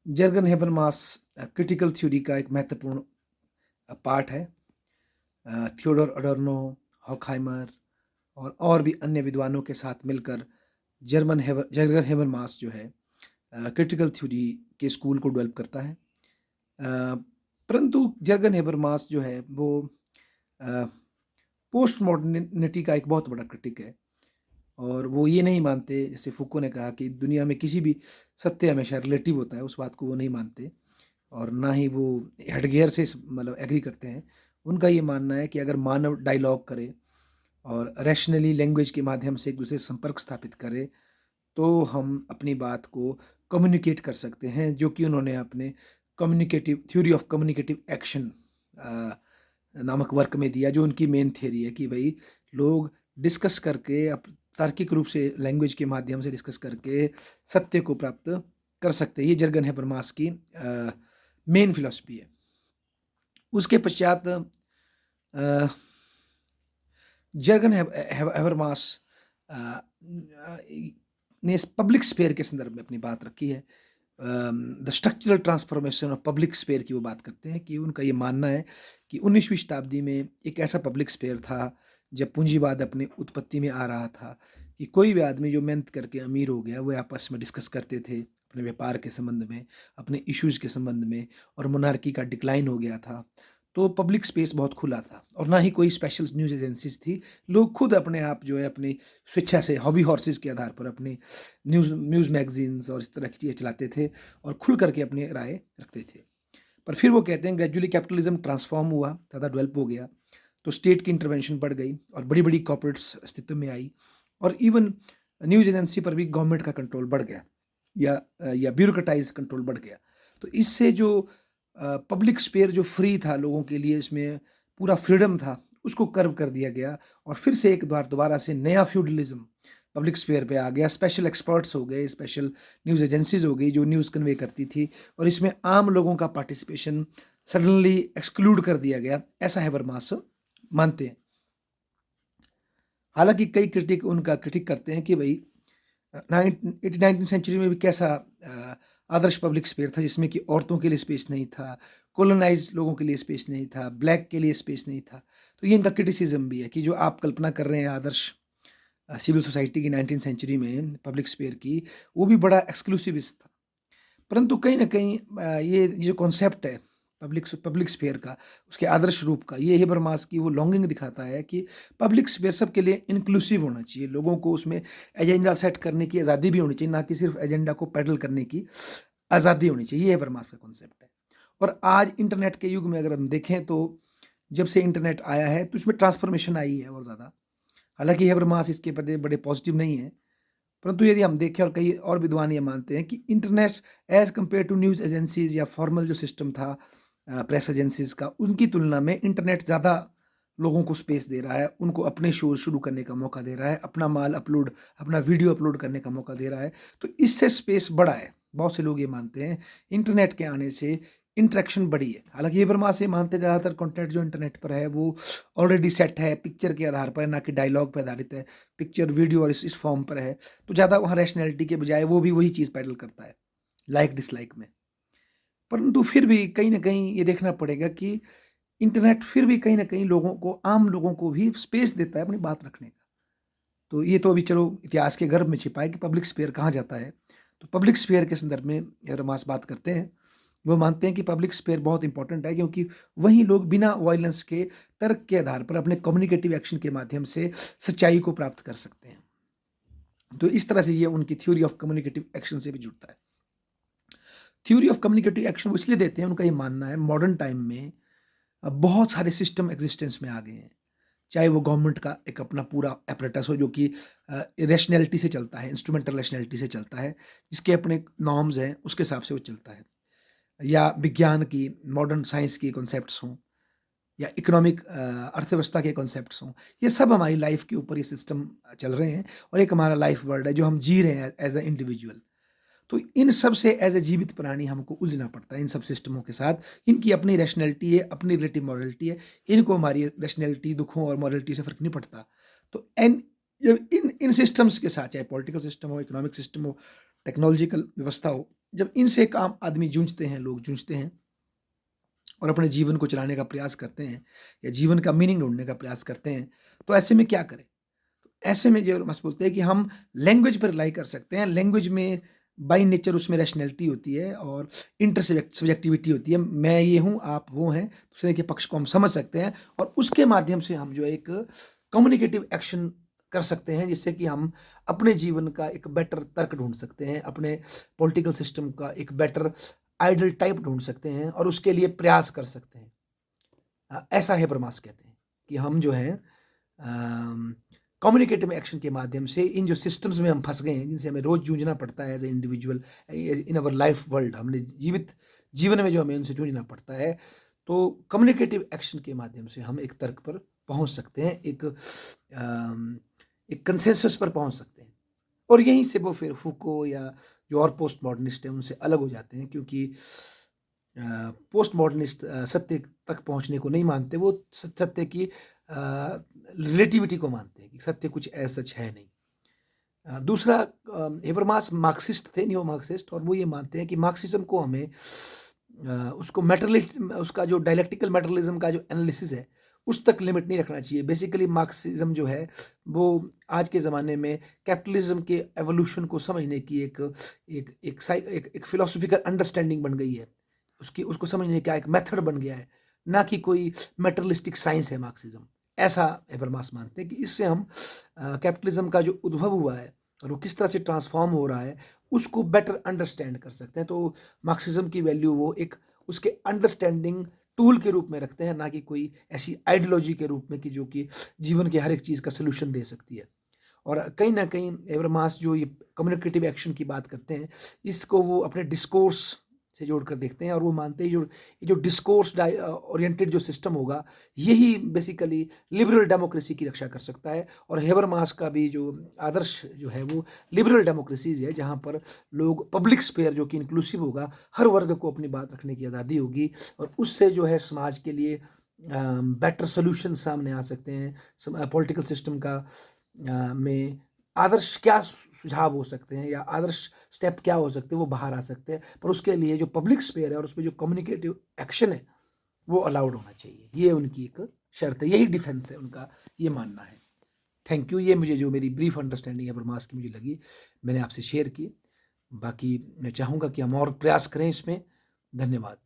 Jurgen Habermas critical theory का एक महत्वपूर्ण पार्ट है। थियोडोर अडोर्नो, हॉकहाइमर और भी अन्य विद्वानों के साथ मिलकर जर्गन हेबरमास जो है क्रिटिकल थ्योरी के स्कूल को डेवलप करता है। परंतु जर्गन हेबरमास जो है वो पोस्ट मॉडर्निटी का एक बहुत बड़ा क्रिटिक है और वो ये नहीं मानते, जैसे फुको ने कहा कि दुनिया में किसी भी सत्य हमेशा रिलेटिव होता है, उस बात को वो नहीं मानते और ना ही वो हेडगेयर से मतलब एग्री करते हैं। उनका ये मानना है कि अगर मानव डायलॉग करे और रैशनली लैंग्वेज के माध्यम से एक दूसरे से संपर्क स्थापित करे तो हम अपनी बात को कम्युनिकेट कर सकते हैं, जो कि उन्होंने अपने communicative theory of communicative action नामक वर्क में दिया, जो उनकी मेन थ्योरी है कि भाई लोग डिस्कस करके तार्किक रूप से लैंग्वेज के माध्यम से डिस्कस करके सत्य को प्राप्त कर सकते हैं। ये जर्गन हेबरमास की मेन फिलॉसफी है। उसके पश्चात जर्गन हेबरमास ने पब्लिक स्फेयर के संदर्भ में अपनी बात रखी है। The structural transformation of public sphere की वो बात करते हैं कि उनका ये मानना है कि 19वीं शताब्दी में एक ऐसा पब्लिक स्फेयर था जब पूंजीवाद अपनी उत्पत्ति में आ रहा था कि कोई भी आदमी जो मेहनत करके अमीर हो गया वो आपस में डिस्कस करते थे अपने व्यापार के संबंध में, अपने इश्यूज के संबंध में, और मोनार्की का डिक्लाइन हो गया था। तो पब्लिक स्पेस बहुत खुला था और ना ही कोई स्पेशल न्यूज़ एजेंसीज थी। लोग खुद अपने आप जो है अपनी स्वेच्छा से हॉबी हॉर्सेस के आधार पर अपनी न्यूज़ मैगजीन्स और इस तरह की चीज़ें चलाते थे और खुल करके अपनी राय रखते थे। पर फिर वो कहते हैं ग्रेजुअली कैपिटलिज्म ट्रांसफॉर्म हुआ, ज़्यादा डेवलप हो गया, तो स्टेट की इंटरवेंशन बढ़ गई और बड़ी बड़ी कॉर्पोरेट्स अस्तित्व में आई और इवन न्यूज़ एजेंसी पर भी गवर्नमेंट का कंट्रोल बढ़ गया या ब्यूरोक्रेटाइज कंट्रोल बढ़ गया। तो इससे जो पब्लिक स्पेयर जो फ्री था लोगों के लिए, इसमें पूरा फ्रीडम था, उसको कर्व कर दिया गया और फिर से एक बार दोबारा से नया फ्यूडलिज्म पब्लिक स्पेयर पे आ गया। स्पेशल एक्सपर्ट्स हो गए, स्पेशल न्यूज़ एजेंसीज हो गई जो न्यूज़ कन्वे करती थी और इसमें आम लोगों का पार्टिसिपेशन सडनली एक्सक्लूड कर दिया गया, ऐसा हैबरमास मानते हैं। हालांकि कई क्रिटिक उनका क्रिटिक करते हैं कि भाई 19th सेंचुरी में भी कैसा आदर्श पब्लिक स्पेयर था जिसमें कि औरतों के लिए स्पेस नहीं था, कॉलोनाइज लोगों के लिए स्पेस नहीं था, ब्लैक के लिए स्पेस नहीं था। तो ये इनका क्रिटिसिज्म भी है कि जो आप कल्पना कर रहे हैं आदर्श सिविल सोसाइटी की 19th सेंचुरी में पब्लिक स्पेयर की, वो भी बड़ा एक्सक्लूसिविस्ट था। परंतु कहीं न कहीं ये जो कॉन्सेप्ट है पब्लिक स्फीयर का, उसके आदर्श रूप का, ये हेबरमास की वो लॉन्गिंग दिखाता है कि पब्लिक स्फीयर सबके लिए इंक्लूसिव होना चाहिए। लोगों को उसमें एजेंडा सेट करने की आज़ादी भी होनी चाहिए, ना कि सिर्फ एजेंडा को पैडल करने की आज़ादी होनी चाहिए। ये हेबरमास का कॉन्सेप्ट है। और आज इंटरनेट के युग में अगर हम देखें तो जब से इंटरनेट आया है तो इसमें ट्रांसफॉर्मेशन आई है और ज़्यादा। हालाँकि हेबरमास इसके प्रति बड़े पॉजिटिव नहीं है। परंतु यदि हम देखें और कई और विद्वान ये मानते हैं कि internet as compare to news agencies या फॉर्मल जो सिस्टम था प्रेस एजेंसीज़ का, उनकी तुलना में इंटरनेट ज़्यादा लोगों को स्पेस दे रहा है, उनको अपने शो शुरू करने का मौका दे रहा है, अपना माल अपलोड, अपना वीडियो अपलोड करने का मौका दे रहा है। तो इससे स्पेस बढ़ा है। बहुत से लोग ये मानते हैं इंटरनेट के आने से इंटरेक्शन बढ़ी है। हालाँकि हेबरमास ये मानते हैं ज़्यादातर कंटेंट जो इंटरनेट पर है वो ऑलरेडी सेट है, पिक्चर के आधार पर है, ना कि डायलॉग पर आधारित है। पिक्चर, वीडियो और इस फॉर्म पर है, तो ज़्यादा वहाँ रैशनैलिटी के बजाय वो भी वही चीज़ पैडल करता है, लाइक डिसलाइक में। परंतु फिर भी कहीं न कहीं ये देखना पड़ेगा कि इंटरनेट फिर भी कहीं न कहीं लोगों को, आम लोगों को भी स्पेस देता है अपनी बात रखने का। तो ये तो अभी चलो इतिहास के गर्भ में छिपा है कि पब्लिक स्फीयर कहाँ जाता है। तो पब्लिक स्फीयर के संदर्भ में हेबरमास बात करते हैं। वो मानते हैं कि पब्लिक स्फीयर बहुत इंपॉर्टेंट है क्योंकि वहीं लोग बिना वॉयलेंस के, तर्क के आधार पर अपने कम्युनिकेटिव एक्शन के माध्यम से सच्चाई को प्राप्त कर सकते हैं। तो इस तरह से ये उनकी थ्योरी ऑफ कम्युनिकेटिव एक्शन से भी जुड़ता है। थ्योरी ऑफ कम्युनिकेटिव एक्शन वो इसलिए देते हैं, उनका ये मानना है मॉडर्न टाइम में बहुत सारे सिस्टम एग्जिस्टेंस में आ गए हैं। चाहे वो गवर्नमेंट का एक अपना पूरा एपरेटस हो जो कि रैशनैलिटी से चलता है, इंस्ट्रूमेंटल रैशनैलिटी से चलता है, जिसके अपने नॉर्म्स हैं, उसके हिसाब से वो चलता है। या विज्ञान की, मॉडर्न साइंस की कॉन्सेप्ट्स हों या इकोनॉमिक अर्थव्यवस्था के कॉन्सेप्ट्स हों, ये सब हमारी लाइफ के ऊपर ये सिस्टम चल रहे हैं और एक हमारा लाइफ वर्ल्ड है जो हम जी रहे हैं एज अ इंडिविजुअल। तो इन सब से एज ए जीवित प्राणी हमको उलझना पड़ता है इन सब सिस्टमों के साथ। इनकी अपनी रैशनैलिटी है, अपनी रिलेटिव मॉरलिटी है। इनको हमारी रैशनैलिटी, दुखों और मॉरलिटी से फ़र्क नहीं पड़ता। तो जब इन इन सिस्टम्स के साथ, चाहे पॉलिटिकल सिस्टम हो, इकोनॉमिक सिस्टम हो, टेक्नोलॉजिकल व्यवस्था हो, जब इनसे एक आम आदमी जूझते हैं, लोग जूझते हैं और अपने जीवन को चलाने का प्रयास करते हैं या जीवन का मीनिंग ढूँढने का प्रयास करते हैं, तो ऐसे में क्या करें? ऐसे में जो मस बोलते हैं कि हम लैंग्वेज पर रिलाई कर सकते हैं। लैंग्वेज में बाय नेचर उसमें रैशनैलिटी होती है और सब्जेक्टिविटी होती है। मैं ये हूँ, आप वो हैं, दूसरे के पक्ष को हम समझ सकते हैं और उसके माध्यम से हम जो है एक कम्युनिकेटिव एक्शन कर सकते हैं, जिससे कि हम अपने जीवन का एक बेटर तर्क ढूँढ सकते हैं, अपने पॉलिटिकल सिस्टम का एक बेटर आइडियल टाइप ढूँढ सकते हैं और उसके लिए प्रयास कर सकते हैं। ऐसा हेबरमास कहते हैं कि हम जो है कम्युनिकेटिव एक्शन के माध्यम से इन जो सिस्टम्स में हम फंस गए हैं, जिनसे हमें रोज जूझना पड़ता है as a individual in our life world, हमने जीवन में जो हमें उनसे जूझना पड़ता है, तो कम्युनिकेटिव एक्शन के माध्यम से हम एक तर्क पर पहुंच सकते हैं, एक कंसेंसस पर पहुंच सकते हैं और यहीं से वो फिर फूको या जो और पोस्ट मॉडर्निस्ट है उनसे अलग हो जाते हैं, क्योंकि पोस्ट मॉडर्निस्ट सत्य तक पहुंचने को नहीं मानते, वो सत्य की रिलेटिविटी को मानते हैं कि सत्य कुछ ऐसा सच है नहीं। दूसरा, हेबरमास मार्क्सिस्ट थे, न्यो मार्क्सिस्ट, और वो ये मानते हैं कि मार्क्सिज्म को हमें उसको उसका जो डायलेक्टिकल मेटरलिज्म का जो एनालिसिस है उस तक लिमिट नहीं रखना चाहिए। बेसिकली मार्क्सिज्म जो है वो आज के ज़माने में कैपिटलिज्म के एवोल्यूशन को समझने की एक फिलोसफिकल अंडरस्टैंडिंग बन गई है, उसको समझने का एक मेथड बन गया है, ना कि कोई मेटरलिस्टिक साइंस है मार्क्सिज्म। ऐसा हेबरमास मानते हैं कि इससे हम कैपिटलिज्म का जो उद्भव हुआ है और वो किस तरह से ट्रांसफॉर्म हो रहा है उसको बेटर अंडरस्टैंड कर सकते हैं। तो मार्क्सिज्म की वैल्यू वो एक उसके अंडरस्टैंडिंग टूल के रूप में रखते हैं, ना कि कोई ऐसी आइडियोलॉजी के रूप में कि जो कि जीवन के हर एक चीज़ का सोल्यूशन दे सकती है। और कहीं ना कहीं हेबरमास जो ये कम्युनिकेटिव एक्शन की बात करते हैं, इसको वो अपने डिस्कोर्स से जोड़कर देखते हैं और वो मानते हैं ये जो डिस्कोर्स ओरिएंटेड जो सिस्टम होगा, यही बेसिकली लिबरल डेमोक्रेसी की रक्षा कर सकता है। और हेबरमास का भी जो आदर्श जो है वो लिबरल डेमोक्रेसीज है, जहाँ पर लोग पब्लिक स्पेयर जो कि इंक्लूसिव होगा, हर वर्ग को अपनी बात रखने की आज़ादी होगी और उससे जो है समाज के लिए बेटर सोल्यूशन सामने आ सकते हैं। पॉलिटिकल सिस्टम का में आदर्श क्या सुझाव हो सकते हैं या आदर्श स्टेप क्या हो सकते हैं, वो बाहर आ सकते हैं, पर उसके लिए जो पब्लिक स्पेयर है और उसमें जो कम्युनिकेटिव एक्शन है वो अलाउड होना चाहिए। ये उनकी एक शर्त है, यही डिफेंस है उनका, ये मानना है। Thank you. ये मुझे जो मेरी ब्रीफ अंडरस्टैंडिंग है ब्रह्मास्त्र की मुझे लगी, मैंने आपसे शेयर की। बाकी मैं चाहूँगा कि हम और प्रयास करें इसमें। धन्यवाद।